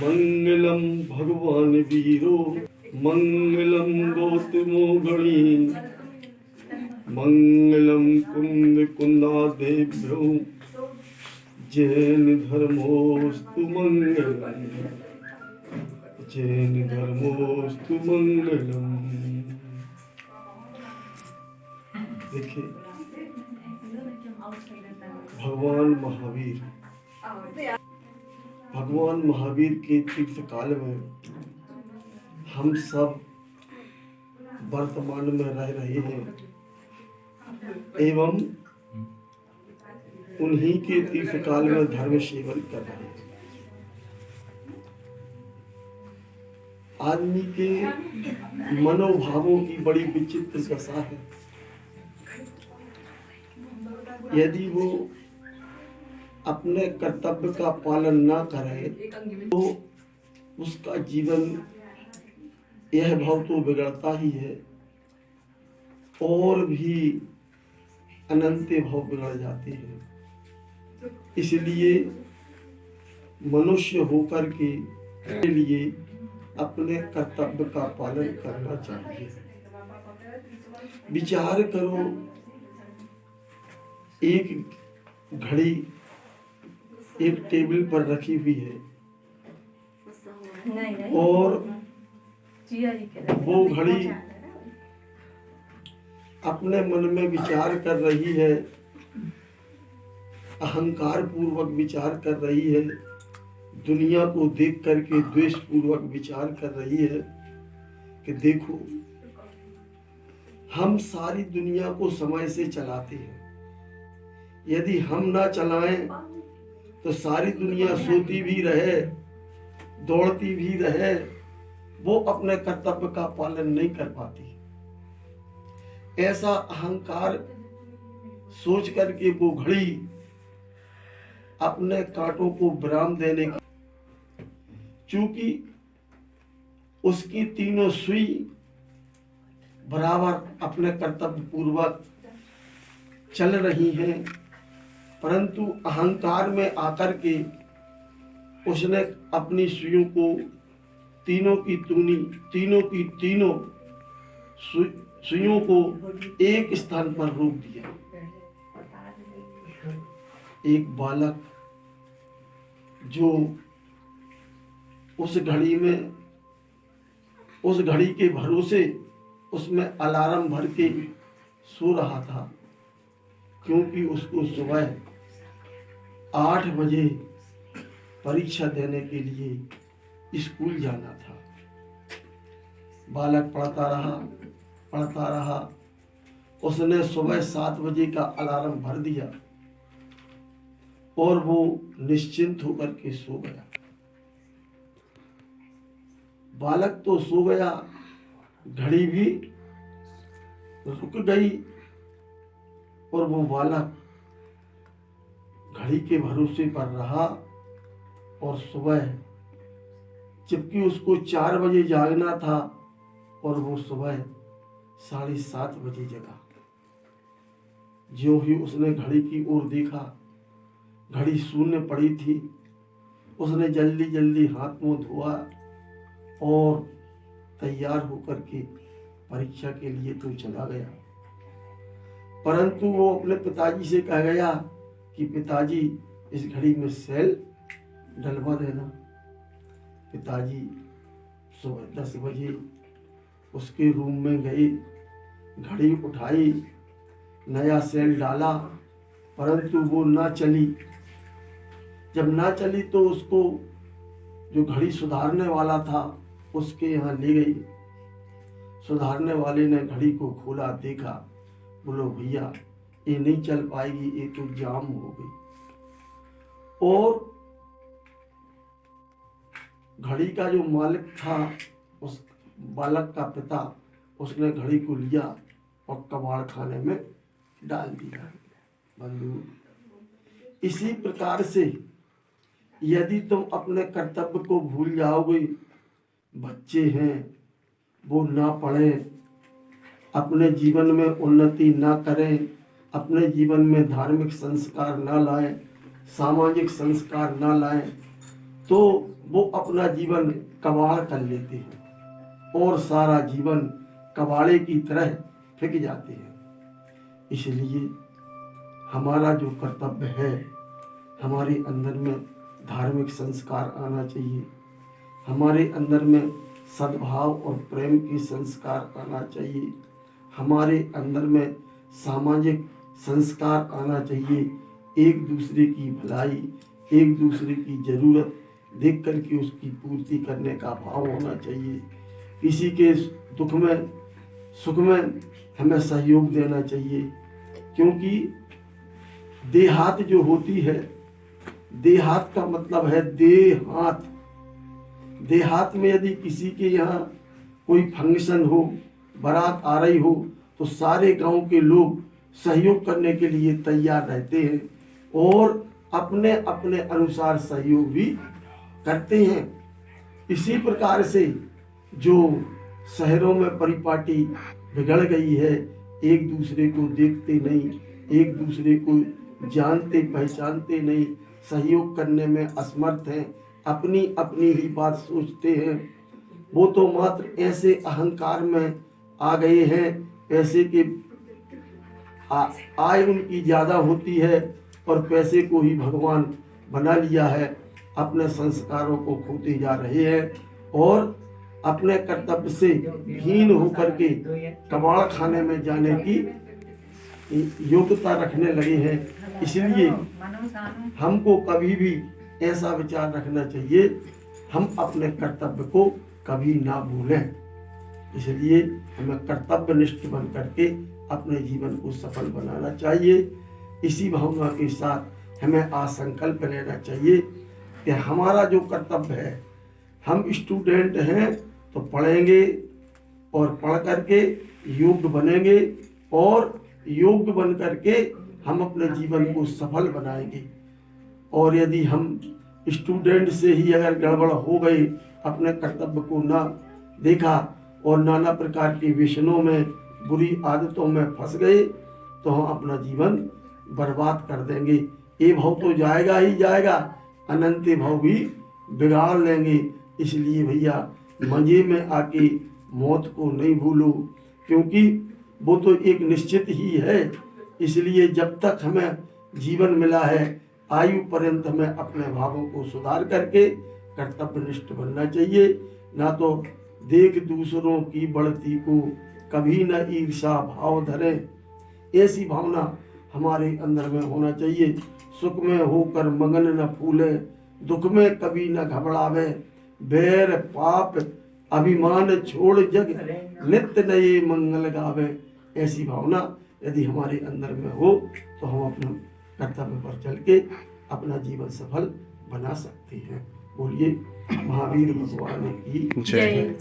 मंगलम भगवान वीरो मंगलम गौतमो गणी मंगलम कुंद कुंदादेभ्यो जैन धर्मोस्तु मंगलम जैन धर्मोस्तु मंगलम। देखिए भगवान महावीर के तीर्थ काल में हम सब वर्तमान में रह रहे हैं एवं उन्हीं के तीर्थ काल में धर्म सेवन कर रहे हैं। आदमी के मनोभावों की बड़ी विचित्र दशा है। यदि वो अपने कर्तव्य का पालन ना करे तो उसका जीवन यह भाव तो बिगड़ता ही है और भी अनंत भाव बिगड़ जाते हैं। इसलिए मनुष्य होकर के लिए अपने कर्तव्य का पालन करना चाहिए। विचार करो, एक घड़ी एक टेबल पर रखी हुई है और वो घड़ी अपने मन में विचार कर रही है, अहंकार पूर्वक विचार कर रही है, दुनिया को देख करके द्वेष पूर्वक विचार कर रही है कि देखो हम सारी दुनिया को समय से चलाते हैं, यदि हम ना चलाएं तो सारी दुनिया सोती भी रहे दौड़ती भी रहे, वो अपने कर्तव्य का पालन नहीं कर पाती। ऐसा अहंकार सोच करके वो घड़ी अपने कांटों को विराम देने की, चूंकि उसकी तीनों सुई बराबर अपने कर्तव्य पूर्वक चल रही हैं, परंतु अहंकार में आकर के उसने अपनी सुइयों को तीनों की तीनों सुइयों को एक स्थान पर रोक दिया। एक बालक जो उस घड़ी के भरोसे उसमें अलार्म भर के सो रहा था, क्योंकि उसको सुबह 8 बजे परीक्षा देने के लिए स्कूल जाना था। बालक पढ़ता रहा। उसने सुबह 7 बजे का अलार्म भर दिया और वो निश्चिंत होकर के सो गया। बालक तो सो गया, घड़ी भी रुक गई और वो बालक घड़ी के भरोसे पर रहा और सुबह, जबकि उसको 4 बजे जागना था और वो सुबह 7:30 बजे जगा। ज्यों ही उसने घड़ी की ओर देखा, घड़ी शून्य पड़ी थी। उसने जल्दी जल्दी हाथ मुंह धोआ और तैयार होकर के परीक्षा के लिए तो चला गया। परंतु वो अपने पिताजी से कह गया कि पिताजी इस घड़ी में सेल डलवा देना। पिताजी सुबह 10 बजे उसके रूम में गए, घड़ी उठाई, नया सेल डाला, परंतु वो ना चली। जब ना चली तो उसको जो घड़ी सुधारने वाला था उसके यहाँ ले गई। सुधारने वाले ने घड़ी को खोला, देखा, बोलो भैया ये नहीं चल पाएगी, ये तो जाम हो गई। और घड़ी का जो मालिक था, उस बालक का पिता, उसने घड़ी को लिया और कबाड़ खाने में डाल दिया। बंधु, इसी प्रकार से यदि तुम अपने कर्तव्य को भूल जाओगे, बच्चे हैं वो ना पढ़ें, अपने जीवन में उन्नति ना करें, अपने जीवन में धार्मिक संस्कार ना लाएं, सामाजिक संस्कार ना लाएं, तो वो अपना जीवन कबाड़ कर लेते हैं और सारा जीवन कबाड़े की तरह फेंक जाते हैं। इसलिए हमारा जो कर्तव्य है, हमारे अंदर में धार्मिक संस्कार आना चाहिए, हमारे अंदर में सद्भाव और प्रेम की संस्कार आना चाहिए, हमारे अंदर में सामाजिक संस्कार आना चाहिए, एक दूसरे की भलाई, एक दूसरे की जरूरत देख करके उसकी पूर्ति करने का भाव होना चाहिए। किसी के दुख में सुख में हमें सहयोग देना चाहिए, क्योंकि देहात जो होती है, देहात का मतलब है देहात। देहात में यदि किसी के यहाँ कोई फंक्शन हो, बारात आ रही हो, तो सारे गांव के लोग सहयोग करने के लिए तैयार रहते हैं और अपने अपने अनुसार सहयोग भी करते हैं। इसी प्रकार से जो शहरों में परिपाटी बिगड़ गई है, एक दूसरे को देखते नहीं, एक दूसरे को जानते पहचानते नहीं, सहयोग करने में असमर्थ हैं, अपनी अपनी ही बात सोचते हैं, वो तो मात्र ऐसे अहंकार में आ गए हैं, पैसे के आय उनकी ज्यादा होती है और पैसे को ही भगवान बना लिया है, अपने संस्कारों को खोते जा रहे हैं और अपने कर्तव्य से हीन होकर के कबाड़ खाने में जाने की योग्यता रखने लगे हैं। इसलिए हमको कभी भी ऐसा विचार रखना चाहिए, हम अपने कर्तव्य को कभी ना भूलें। इसलिए हमें कर्तव्यनिष्ठ बन करके अपने जीवन को सफल बनाना चाहिए। इसी भावना के साथ हमें आज संकल्प लेना चाहिए कि हमारा जो कर्तव्य है, हम स्टूडेंट हैं तो पढ़ेंगे और पढ़ करके योग्य बनेंगे और योग्य बन करके हम अपने जीवन को सफल बनाएंगे। और यदि हम स्टूडेंट से ही अगर गड़बड़ हो गई, अपने कर्तव्य को ना देखा और नाना प्रकार के व्यसनों में, बुरी आदतों में फंस गए, तो हम अपना जीवन बर्बाद कर देंगे। ये भाव तो जाएगा ही जाएगा, अनंत भाव भी बिगाड़ लेंगे। इसलिए भैया मजे में आके मौत को नहीं भूलो, क्योंकि वो तो एक निश्चित ही है। इसलिए जब तक हमें जीवन मिला है, आयु पर्यंत हमें अपने भावों को सुधार करके कर्तव्यनिष्ठ बनना चाहिए। ना तो देख दूसरों की बढ़ती को कभी न ईर्षा भाव धरे, ऐसी भावना हमारे अंदर में होना चाहिए। सुख में होकर मगन न फूले, दुख में कभी न घबरावे, बैर पाप अभिमान छोड़ जग नित्य नए मंगल गावे। ऐसी भावना यदि हमारे अंदर में हो तो हम अपने कर्तव्य पर चल के अपना जीवन सफल बना सकते हैं। बोलिए महावीर भगवान की जय।